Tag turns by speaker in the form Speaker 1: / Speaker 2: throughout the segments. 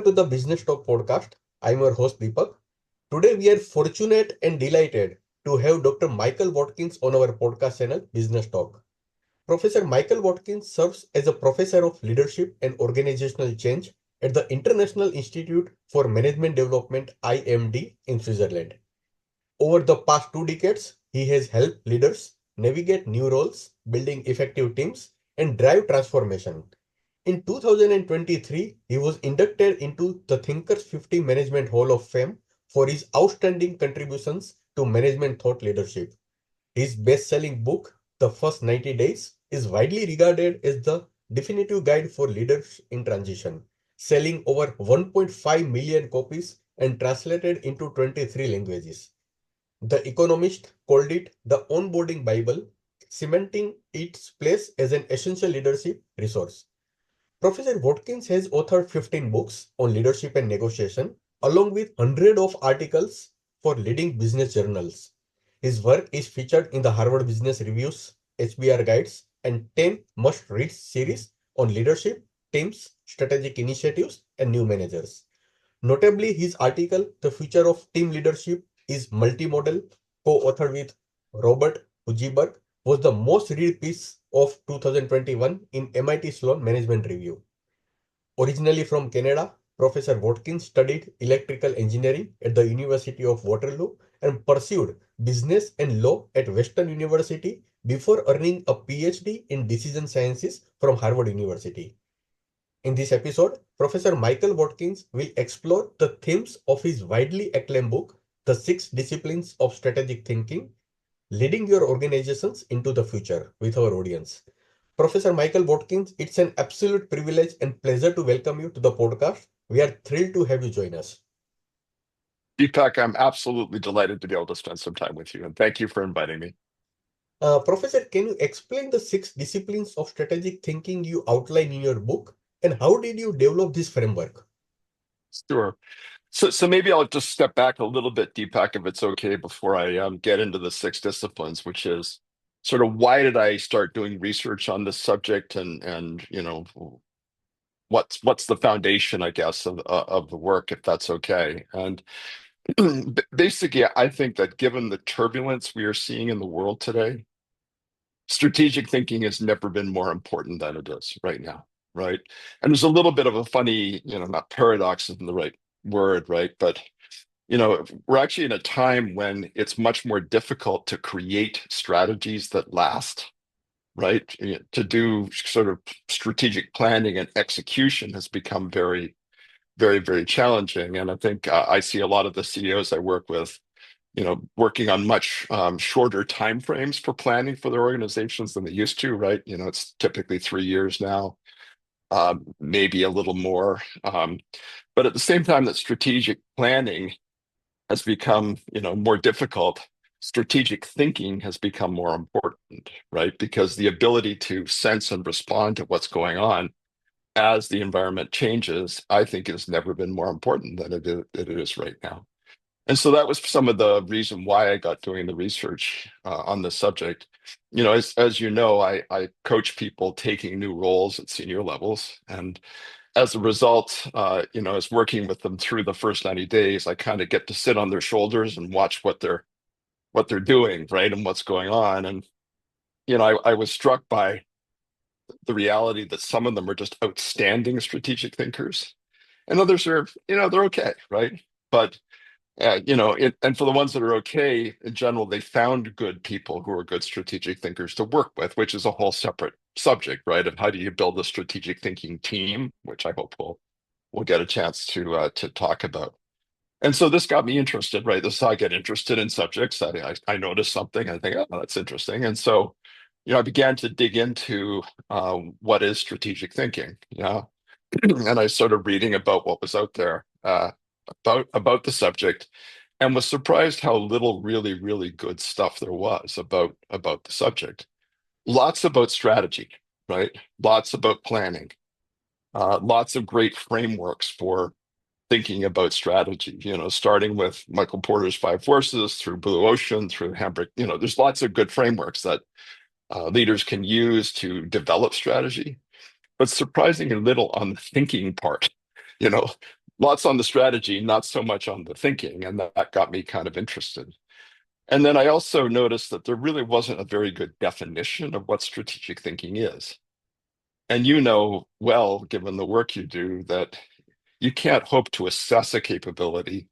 Speaker 1: Welcome to the Business Talk podcast. I'm your host Deepak. Today we are fortunate and delighted to have Dr. Michael Watkins on our podcast channel Business Talk. Professor Michael Watkins serves as a professor of leadership and organizational change at the International Institute for Management Development IMD in Switzerland. Over the past 2 decades, he has helped leaders navigate new roles, building effective teams, and drive transformation. In 2023, he was inducted into the Thinkers 50 Management Hall of Fame for his outstanding contributions to management thought leadership. His best-selling book, The First 90 Days, is widely regarded as the definitive guide for leaders in transition, selling over 1.5 million copies and translated into 23 languages. The Economist called it the Onboarding Bible, cementing its place as an essential leadership resource. Professor Watkins has authored 15 books on leadership and negotiation, along with hundreds of articles for leading business journals. His work is featured in the Harvard Business Review's HBR Guides and 10 must-read series on leadership, teams, strategic initiatives, and new managers. Notably, his article, The Future of Team Leadership is Multimodal, co-authored with Robert Hugiberg, was the most read piece of 2021 in MIT Sloan Management Review. Originally from Canada, Professor Watkins studied electrical engineering at the University of Waterloo and pursued business and law at Western University before earning a PhD in decision sciences from Harvard University. In this episode, Professor Michael Watkins will explore the themes of his widely acclaimed book, The 6 Disciplines of Strategic Thinking, Leading Your Organizations into the Future, with our audience. Professor Michael Watkins, it's an absolute privilege and pleasure to welcome you to the podcast. We are thrilled to have you join us.
Speaker 2: Deepak, I'm absolutely delighted to be able to spend some time with you, and thank you for inviting me.
Speaker 1: Professor, can you explain the 6 disciplines of strategic thinking you outline in your book, and how did you develop this framework?
Speaker 2: Sure. So maybe I'll just step back a little bit, Deepak, if it's okay, before I get into the 6 disciplines, which is sort of why did I start doing research on this subject, and what's the foundation, I guess, of the work, if that's okay. And basically, I think that given the turbulence we are seeing in the world today, strategic thinking has never been more important than it is right now, right? And there's a little bit of a funny, not paradox isn't the right word, right? But we're actually in a time when it's much more difficult to create strategies that last, right? To do sort of strategic planning and execution has become very, very, very challenging. And I think I see a lot of the CEOs I work with working on much shorter time frames for planning for their organizations than they used to, right? It's typically 3 years now, maybe a little more. But at the same time that strategic planning has become, more difficult, strategic thinking has become more important, right? Because the ability to sense and respond to what's going on as the environment changes, I think has never been more important than it is right now. And so that was some of the reason why I got doing the research on this subject. As you know, I coach people taking new roles at senior levels. And as a result, as working with them through the first 90 days, I kind of get to sit on their shoulders and watch what they're doing, right? And what's going on. And, I was struck by the reality that some of them are just outstanding strategic thinkers. And others are, they're okay, right? But and for the ones that are okay, in general, they found good people who are good strategic thinkers to work with, which is a whole separate subject, right? Of how do you build a strategic thinking team, which I hope we'll get a chance to talk about. And so this got me interested, right? This is how I get interested in subjects. I noticed something, I think, oh, that's interesting. And so, I began to dig into what is strategic thinking, and I started reading about what was out there. About the subject, and was surprised how little really, really good stuff there was about the subject. Lots about strategy, right? Lots about planning. Lots of great frameworks for thinking about strategy. Starting with Michael Porter's 5 Forces, through Blue Ocean, through Hambrick. There's lots of good frameworks that leaders can use to develop strategy, but surprisingly little on the thinking part. You know, lots on the strategy, not so much on the thinking, and that got me kind of interested. And then I also noticed that there really wasn't a very good definition of what strategic thinking is. And you know well, given the work you do, that you can't hope to assess a capability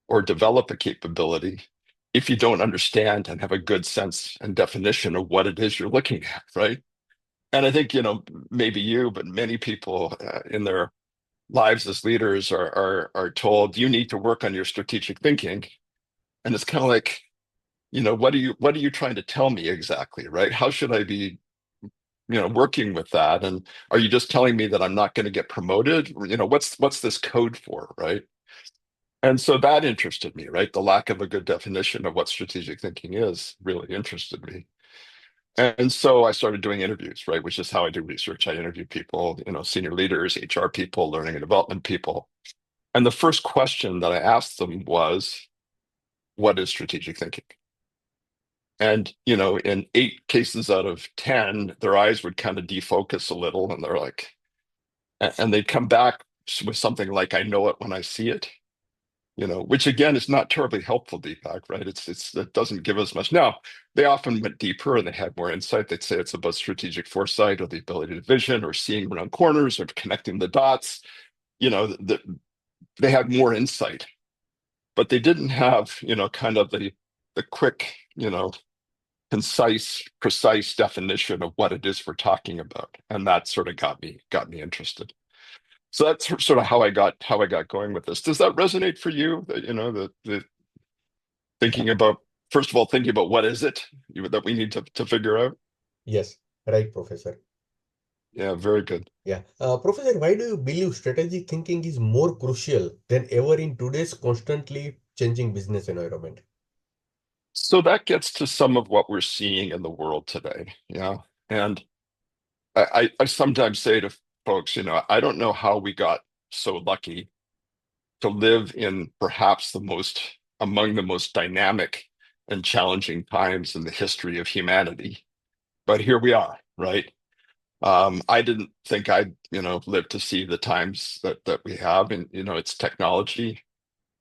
Speaker 2: or develop a capability if you don't understand and have a good sense and definition of what it is you're looking at, right? And I think, maybe you, but many people in their lives as leaders are told you need to work on your strategic thinking. And it's kind of like, what are you trying to tell me exactly, right? How should I be, working with that? And are you just telling me that I'm not going to get promoted? What's this code for, right? And so that interested me, right? The lack of a good definition of what strategic thinking is really interested me. And so I started doing interviews, right? Which is how I do research. I interview people, senior leaders, HR people, learning and development people. And the first question that I asked them was, what is strategic thinking? And, in 8 cases out of 10, their eyes would kind of defocus a little and they're like, and they'd come back with something like, I know it when I see it, which again is not terribly helpful, Deepak, right? It doesn't give us much. Now, they often went deeper and they had more insight. They'd say it's about strategic foresight or the ability to vision or seeing around corners or connecting the dots. They had more insight, but they didn't have, kind of the quick, concise, precise definition of what it is we're talking about. And that sort of got me interested. So that's sort of how I got going with this. Does that resonate for you? The
Speaker 1: Yeah.
Speaker 2: thinking about first of all thinking about what is it that we need to figure out?
Speaker 1: Yes, right, Professor.
Speaker 2: Yeah, very good.
Speaker 1: Yeah. Professor, why do you believe strategic thinking is more crucial than ever in today's constantly changing business environment?
Speaker 2: So that gets to some of what we're seeing in the world today. Yeah. And I sometimes say to folks, I don't know how we got so lucky to live in perhaps among the most dynamic and challenging times in the history of humanity. But here we are, right? I didn't think I'd, live to see the times that we have, and it's technology.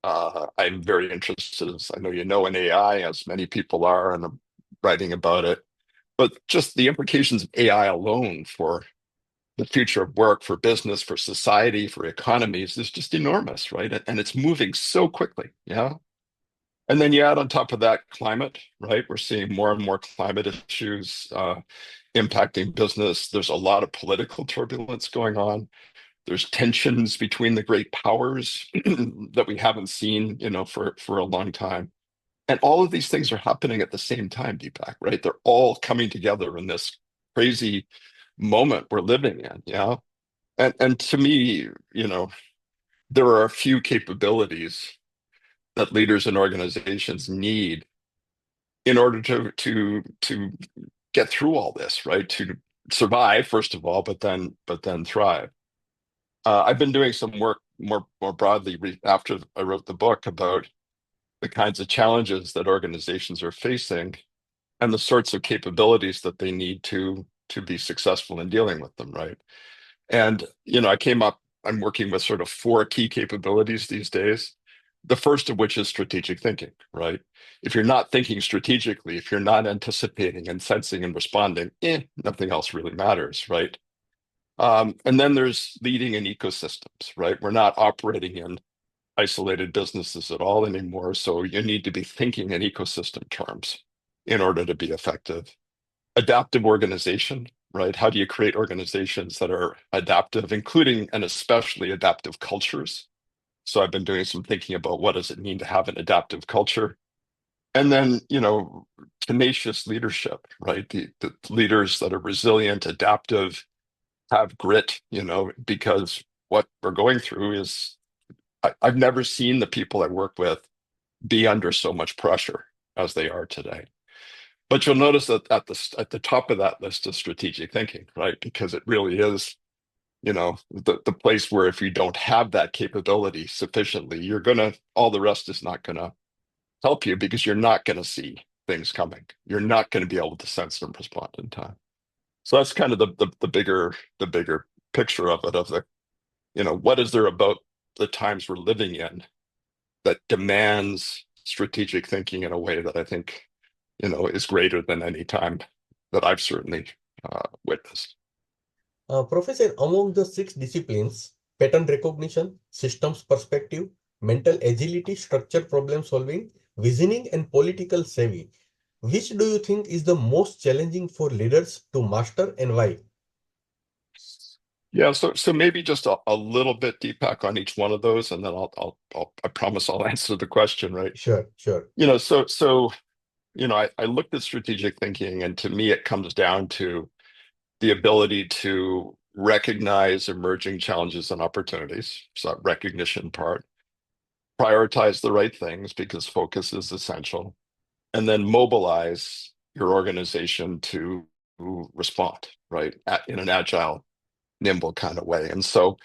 Speaker 2: I'm very interested, as I know in AI, as many people are, and I'm writing about it. But just the implications of AI alone for the future of work, for business, for society, for economies is just enormous, right? And it's moving so quickly, yeah. And then you add on top of that climate, right? We're seeing more and more climate issues impacting business. There's a lot of political turbulence going on. There's tensions between the great powers that we haven't seen, for a long time. And all of these things are happening at the same time, Deepak, right? They're all coming together in this crazy moment we're living in, yeah. And to me, there are a few capabilities that leaders and organizations need in order to get through all this, right? To survive, first of all, but then thrive. I've been doing some work more broadly after I wrote the book about the kinds of challenges that organizations are facing and the sorts of capabilities that they need to be successful in dealing with them, right? And I'm working with sort of 4 key capabilities these days. The first of which is strategic thinking, right? If you're not thinking strategically, if you're not anticipating and sensing and responding, nothing else really matters, right? And then there's leading in ecosystems, right? We're not operating in isolated businesses at all anymore. So you need to be thinking in ecosystem terms in order to be effective. Adaptive organization, right? How do you create organizations that are adaptive, including and especially adaptive cultures? So I've been doing some thinking about what does it mean to have an adaptive culture? And then, tenacious leadership, right? The leaders that are resilient, adaptive, have grit, because what we're going through is I've never seen the people I work with be under so much pressure as they are today. But you'll notice that at the top of that list is strategic thinking, right? Because it really is, the place where if you don't have that capability sufficiently, all the rest is not gonna help you because you're not gonna see things coming. You're not going to be able to sense and respond in time. So that's kind of the bigger picture of it, of the, what is there about the times we're living in that demands strategic thinking in a way that I think, is greater than any time that I've certainly witnessed.
Speaker 1: Professor, among the six disciplines, pattern recognition, systems perspective, mental agility, structure problem solving, visioning, and political savvy, which do you think is the most challenging for leaders to master and why?
Speaker 2: Yeah, so maybe just a little bit Deepak on each one of those, and then I promise I'll answer the question, right?
Speaker 1: Sure, sure.
Speaker 2: I looked at strategic thinking, and to me, it comes down to the ability to recognize emerging challenges and opportunities. So that recognition part, prioritize the right things because focus is essential, and then mobilize your organization to respond, right, in an agile, nimble kind of way. And so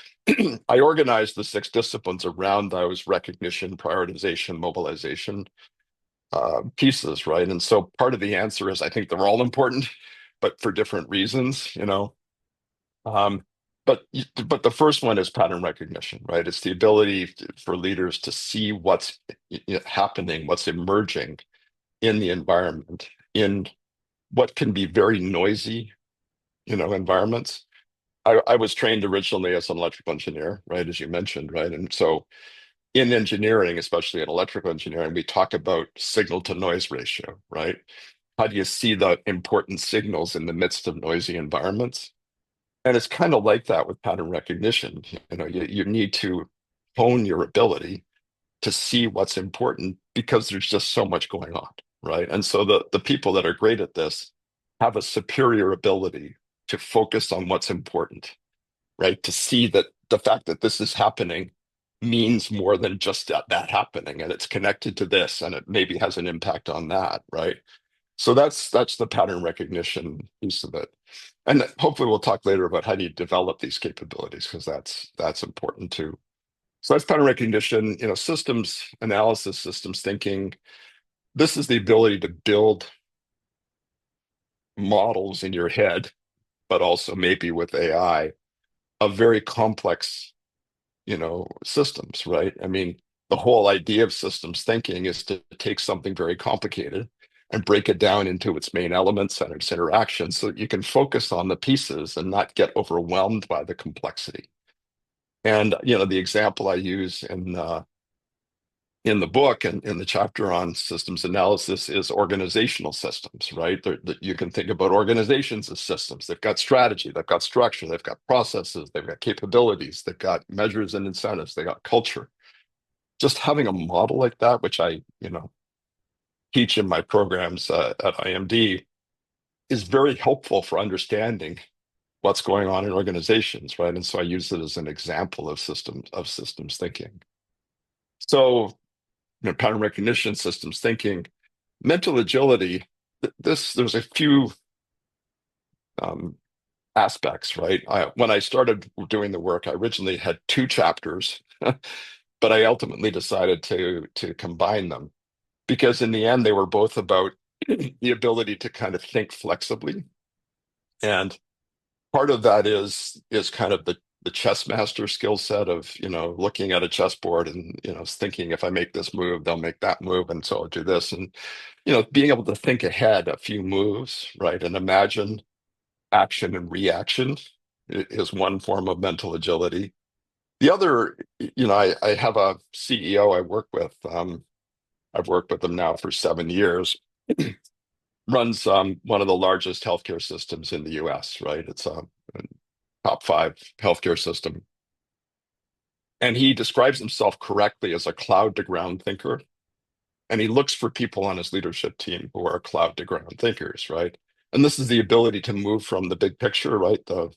Speaker 2: I organized the six disciplines around those recognition, prioritization, mobilization pieces, right? And so part of the answer is I think they're all important, but for different reasons. Um, but the first one is pattern recognition, right? It's the ability for leaders to see what's happening, what's emerging in the environment, in what can be very noisy, environments. I was trained originally as an electrical engineer, right, as you mentioned, right? And so in engineering, especially in electrical engineering, we talk about signal to noise ratio, right? How do you see the important signals in the midst of noisy environments? And it's kind of like that with pattern recognition. You need to hone your ability to see what's important because there's just so much going on, right? And so the people that are great at this have a superior ability to focus on what's important, right? To see that the fact that this is happening means more than just that happening, and it's connected to this, and it maybe has an impact on that, right? So that's the pattern recognition piece of it. And hopefully we'll talk later about how do you develop these capabilities because that's important too. So that's pattern recognition, systems analysis, systems thinking. This is the ability to build models in your head, but also maybe with AI, of very complex, systems, right? I mean, the whole idea of systems thinking is to take something very complicated and break it down into its main elements and its interactions so that you can focus on the pieces and not get overwhelmed by the complexity. And, the example I use in the book and in the chapter on systems analysis is organizational systems, right? You can think about organizations as systems. They've got strategy, they've got structure, they've got processes, they've got capabilities, they've got measures and incentives, they got culture. Just having a model like that, which I, teach in my programs at IMD, is very helpful for understanding what's going on in organizations, right? And so I use it as an example of systems thinking. So pattern recognition, systems thinking, mental agility. There's a few um, aspects, right? When I started doing the work, I originally had two chapters, but I ultimately decided to combine them because in the end they were both about the ability to kind of think flexibly, and part of that is kind of the chess master skill set of looking at a chessboard and thinking if I make this move they'll make that move and so I'll do this, and being able to think ahead a few moves, right, and imagine action and reaction is one form of mental agility. The other, I have a CEO I work with. I've worked with them now for 7 years. Runs one of the largest healthcare systems in the US, right? It's a top five healthcare system. And he describes himself correctly as a cloud to ground thinker. And he looks for people on his leadership team who are cloud to ground thinkers, right? And this is the ability to move from the big picture, right? The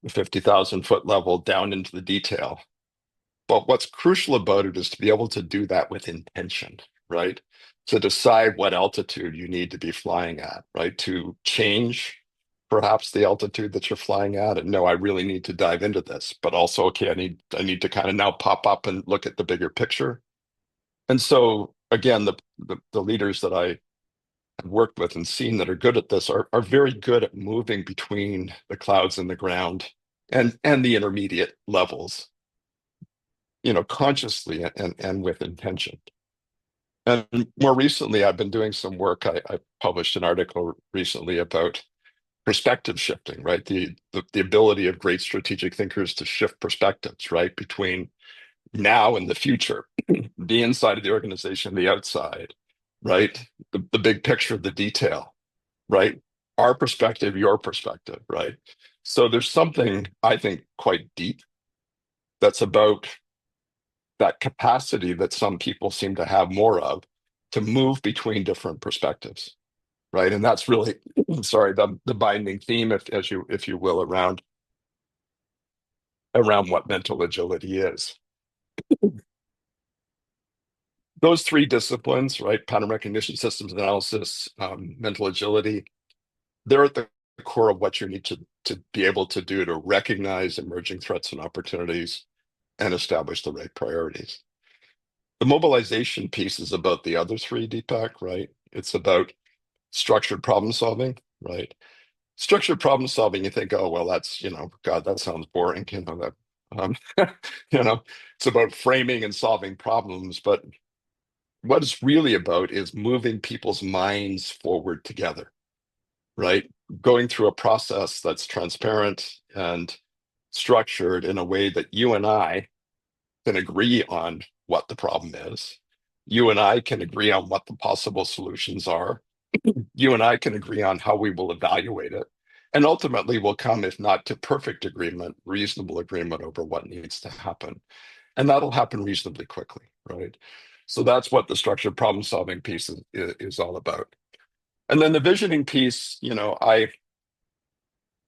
Speaker 2: 50,000 foot level down into the detail. But what's crucial about it is to be able to do that with intention, right? To decide what altitude you need to be flying at, right? To change perhaps the altitude that you're flying at, and no, I really need to dive into this, but also, okay, I need to kind of now pop up and look at the bigger picture. And so again, the leaders that I have worked with and seen that are good at this are very good at moving between the clouds and the ground and the intermediate levels. consciously and with intention. And more recently, I've been doing some work. I published an article recently about perspective shifting, right? The ability of great strategic thinkers to shift perspectives, right? Between now and the future, the inside of the organization, the outside, right? The big picture, the detail, right? Our perspective, your perspective, right? So there's something I think quite deep that's about that capacity that some people seem to have more of to move between different perspectives, right? And that's really, sorry, the binding theme, if you will, around what mental agility is. Those three disciplines, right? Pattern recognition, systems analysis, mental agility, they're at the core of what you need to be able to do to recognize emerging threats and opportunities and establish the right priorities. The mobilization piece is about the other three, Deepak, right? It's about structured problem solving, right? Structured problem solving, you think, oh, well, that's, God, that sounds boring, that, um, it's about framing and solving problems, but what it's really about is moving people's minds forward together, right? Going through a process that's transparent and structured in a way that you and I can agree on what the problem is. You and I can agree on what the possible solutions are. You and I can agree on how we will evaluate it. And ultimately, we'll come, if not to perfect agreement, reasonable agreement over what needs to happen. And that'll happen reasonably quickly, right? So that's what the structured problem solving piece is all about. And then the visioning piece, I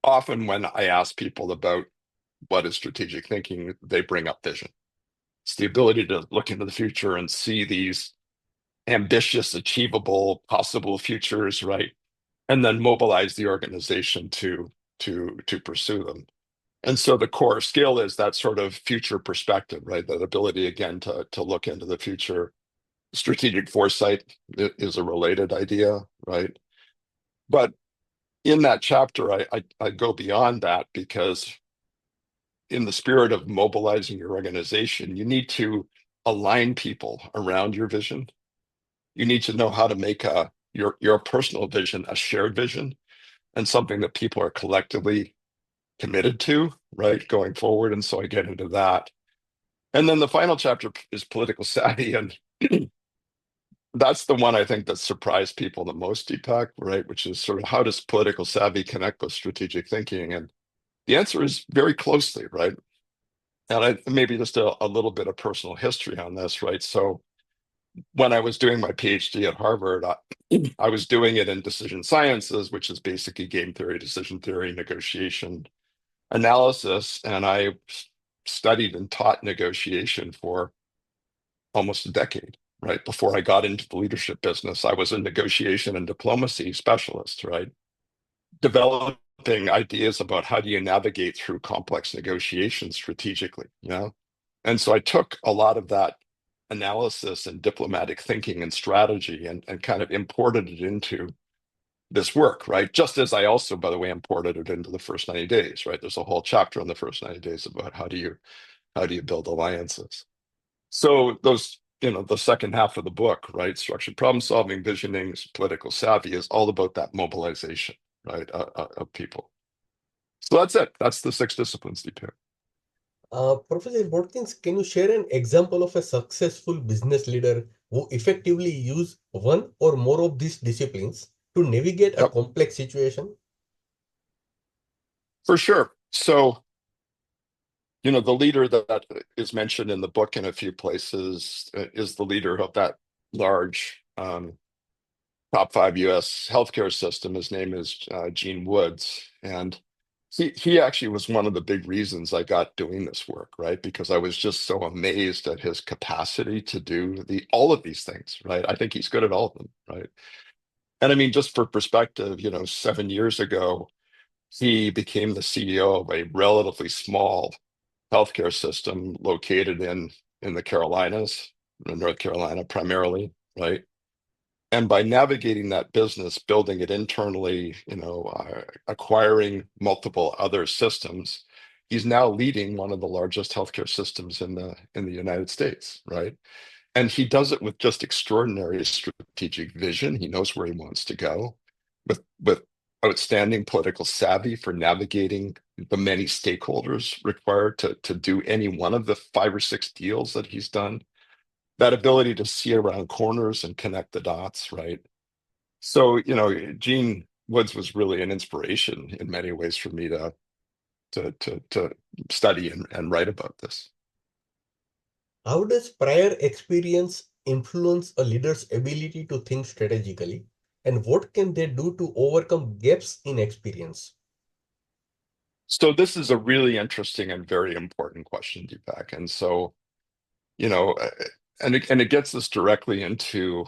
Speaker 2: often, when I ask people about what is strategic thinking, they bring up vision. It's the ability to look into the future and see these ambitious, achievable, possible futures, right? And then mobilize the organization to pursue them. And so the core skill is that sort of future perspective, right? That ability again to look into the future. Strategic foresight is a related idea, right? But in that chapter, I go beyond that because in the spirit of mobilizing your organization, you need to align people around your vision. You need to know how to make your personal vision a shared vision and something that people are collectively committed to, right, going forward. And so I get into that. And then the final chapter is political savvy. And that's the one I think that surprised people the most, Deepak, right? Which is sort of how does political savvy connect with strategic thinking? And the answer is very closely, right? And maybe just a little bit of personal history on this, right? So when I was doing my PhD at Harvard, I was doing it in decision sciences, which is basically game theory, decision theory, negotiation, analysis. And I studied and taught negotiation for almost a decade, right? Before I got into the leadership business, I was a negotiation and diplomacy specialist, right? Developing ideas about how do you navigate through complex negotiations strategically. And so I took a lot of that analysis and diplomatic thinking and strategy and kind of imported it into this work, right? Just as I also, by the way, imported it into the first 90 days, right? There's a whole chapter on the first 90 days about how do you build alliances. So those, the second half of the book, right? Structured problem solving, visioning, political savvy is all about that mobilization, right? Of people. So that's it. That's the 6 disciplines, Deepak.
Speaker 1: Professor Watkins, can you share an example of a successful business leader who effectively used one or more of these disciplines to navigate a
Speaker 2: Yep,
Speaker 1: complex situation?
Speaker 2: for sure. So, the leader that is mentioned in the book in a few places is the leader of that large top 5 U.S. healthcare system. His name is Gene Woods, and he actually was one of the big reasons I got doing this work, right? Because I was just so amazed at his capacity to do all of these things, right? I think he's good at all of them, right? And I mean, just for perspective, 7 years ago, he became the CEO of a relatively small healthcare system located in the Carolinas, in North Carolina primarily, right? And by navigating that business, building it internally, acquiring multiple other systems, he's now leading one of the largest healthcare systems in the United States, right? And he does it with just extraordinary strategic vision. He knows where he wants to go, with outstanding political savvy for navigating the many stakeholders required to do any one of the 5 or 6 deals that he's done. That ability to see around corners and connect the dots, right? So, Gene Woods was really an inspiration in many ways for me to study and write about this.
Speaker 1: How does prior experience influence a leader's ability to think strategically? And what can they do to overcome gaps in experience?
Speaker 2: So this is a really interesting and very important question, Deepak. And so, you know, uh, and it gets us directly into,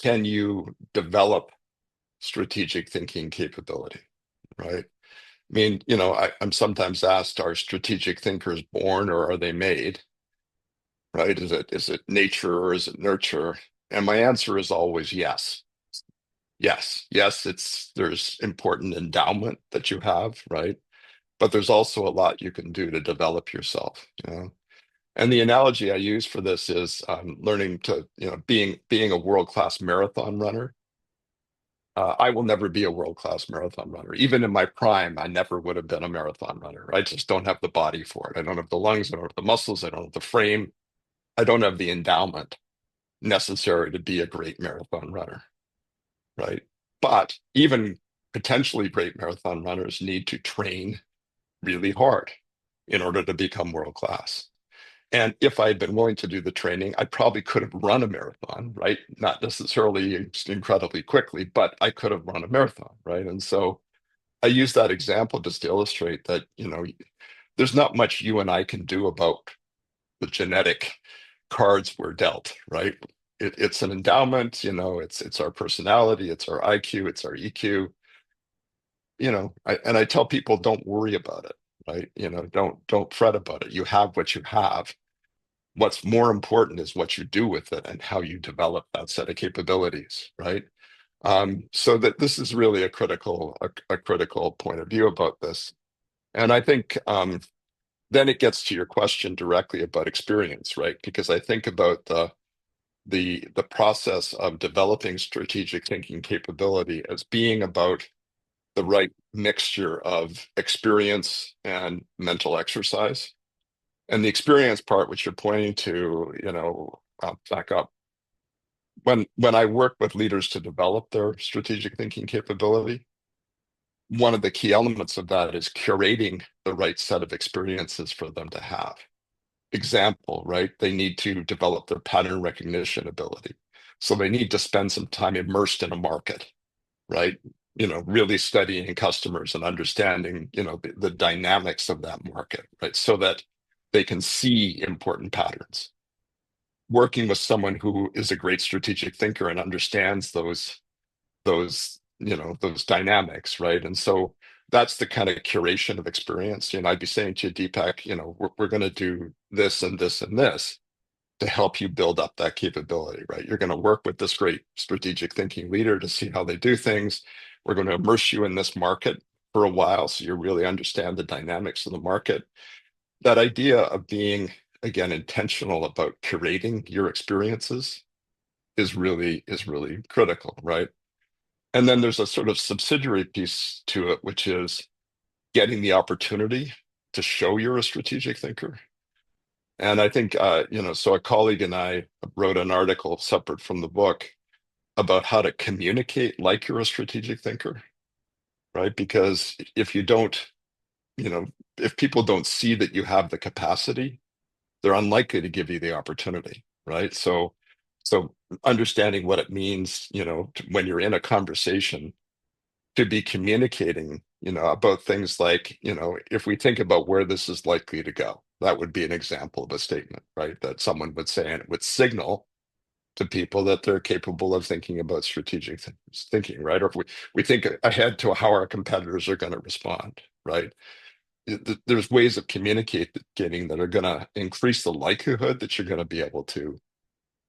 Speaker 2: can you develop strategic thinking capability, right? I mean, I'm sometimes asked, are strategic thinkers born or are they made, right? Is it nature or is it nurture? And my answer is always yes. Yes, there's important endowment that you have, right? But there's also a lot you can do to develop yourself, And the analogy I use for this is learning to, being a world-class marathon runner. I will never be a world-class marathon runner. Even in my prime, I never would have been a marathon runner. I just don't have the body for it. I don't have the lungs, I don't have the muscles, I don't have the frame, I don't have the endowment necessary to be a great marathon runner, right? But even potentially great marathon runners need to train really hard in order to become world class. And if I had been willing to do the training, I probably could have run a marathon, right? Not necessarily incredibly quickly, but I could have run a marathon, right? And so I use that example just to illustrate that, there's not much you and I can do about the genetic cards we're dealt, right? It's an endowment, it's our personality, it's our IQ, it's our EQ, and I tell people, don't worry about it, right? Don't fret about it. You have what you have. What's more important is what you do with it and how you develop that set of capabilities, right? So that this is really a critical point of view about this. And I think then it gets to your question directly about experience, right? Because I think about the process of developing strategic thinking capability as being about the right mixture of experience and mental exercise. And the experience part, which you're pointing to, I'll back up. When I work with leaders to develop their strategic thinking capability, one of the key elements of that is curating the right set of experiences for them to have. Example, right? They need to develop their pattern recognition ability. So they need to spend some time immersed in a market, right? Really studying customers and understanding, the dynamics of that market, right? So that they can see important patterns. Working with someone who is a great strategic thinker and understands those dynamics, right? And so that's the kind of curation of experience. I'd be saying to you, Deepak, we're going to do this and this and this to help you build up that capability, right? You're going to work with this great strategic thinking leader to see how they do things. We're going to immerse you in this market for a while so you really understand the dynamics of the market. That idea of being, again, intentional about curating your experiences is really critical, right? And then there's a sort of subsidiary piece to it, which is getting the opportunity to show you're a strategic thinker. And I think, so a colleague and I wrote an article separate from the book about how to communicate like you're a strategic thinker, right? Because if you don't, if people don't see that you have the capacity, they're unlikely to give you the opportunity, right? So understanding what it means, when you're in a conversation to be communicating, about things like, if we think about where this is likely to go, that would be an example of a statement, right? That someone would say, and it would signal to people that they're capable of thinking about strategic thinking, right? Or if we think ahead to how our competitors are going to respond, right? There's ways of communicating that are going to increase the likelihood that you're going to be able to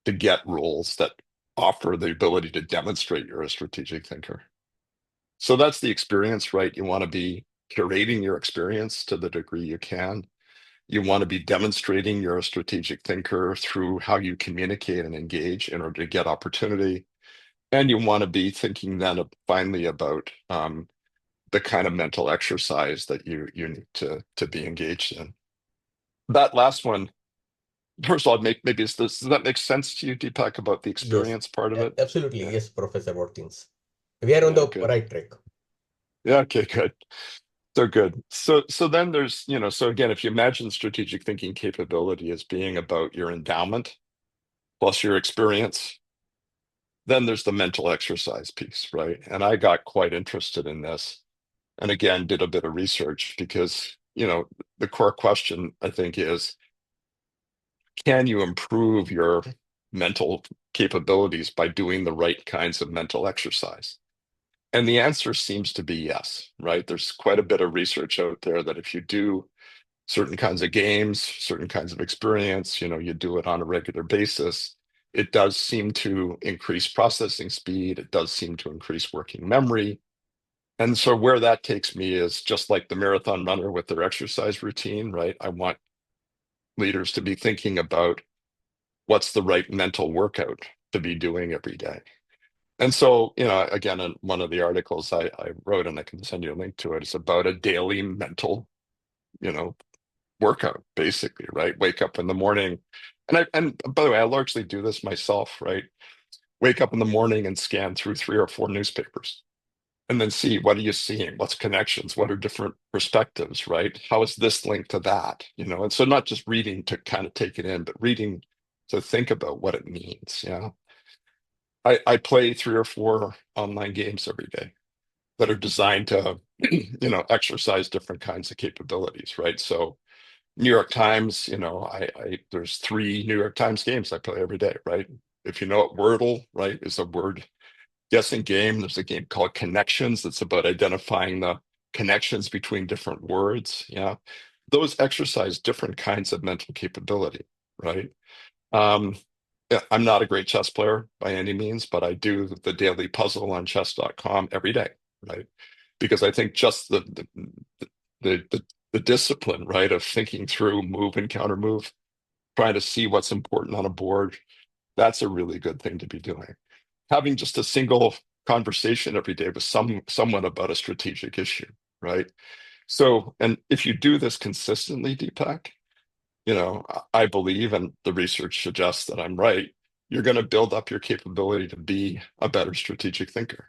Speaker 2: get roles that offer the ability to demonstrate you're a strategic thinker. So that's the experience, right? You want to be curating your experience to the degree you can. You want to be demonstrating you're a strategic thinker through how you communicate and engage in order to get opportunity. And you want to be thinking then finally about the kind of mental exercise that you need to be engaged in. That last one, first of all, maybe it's this, does that make sense to you, Deepak, about the
Speaker 1: Yes,
Speaker 2: experience part of it?
Speaker 1: absolutely.
Speaker 2: Yeah,
Speaker 1: Yes, Professor Watkins. We are on
Speaker 2: yeah,
Speaker 1: the
Speaker 2: good.
Speaker 1: right track.
Speaker 2: Yeah, okay, good. So good. So then there's, so again, if you imagine strategic thinking capability as being about your endowment plus your experience, then there's the mental exercise piece, right? And I got quite interested in this. And again, did a bit of research because, the core question I think is, can you improve your mental capabilities by doing the right kinds of mental exercise? And the answer seems to be yes, right? There's quite a bit of research out there that if you do certain kinds of games, certain kinds of experience, you do it on a regular basis, it does seem to increase processing speed. It does seem to increase working memory. And so where that takes me is just like the marathon runner with their exercise routine, right? I want leaders to be thinking about what's the right mental workout to be doing every day. And so, again, in one of the articles I wrote, and I can send you a link to it, it's about a daily mental, you know, workout, basically, right? Wake up in the morning. And by the way, I largely do this myself, right? Wake up in the morning and scan through 3 or 4 newspapers and then see what are you seeing? What's connections? What are different perspectives, right? How is this linked to that? And so not just reading to kind of take it in, but reading to think about what it means. Yeah. I play 3 or 4 online games every day that are designed to, exercise different kinds of capabilities, right? So New York Times, there's 3 New York Times games I play every day, right? If you know what Wordle, right, is a word guessing game. There's a game called Connections that's about identifying the connections between different words. Yeah. Those exercise different kinds of mental capability, right? Um, yeah, I'm not a great chess player by any means, but I do the daily puzzle on chess.com every day, right? Because I think just the discipline, right, of thinking through move and counter move, trying to see what's important on a board, that's a really good thing to be doing. Having just a single conversation every day with someone about a strategic issue, right? So, and if you do this consistently, Deepak, I believe, and the research suggests that I'm right, you're going to build up your capability to be a better strategic thinker.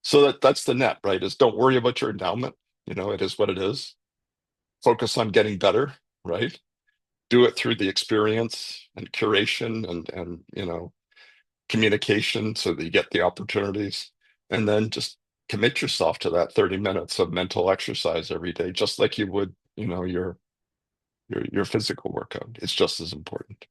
Speaker 2: So that's the net, right? Is don't worry about your endowment. It is what it is. Focus on getting better, right? Do it through the experience and curation and communication so that you get the opportunities. And then just commit yourself to that 30 minutes of mental exercise every day, just like you would, your physical workout. It's just as important.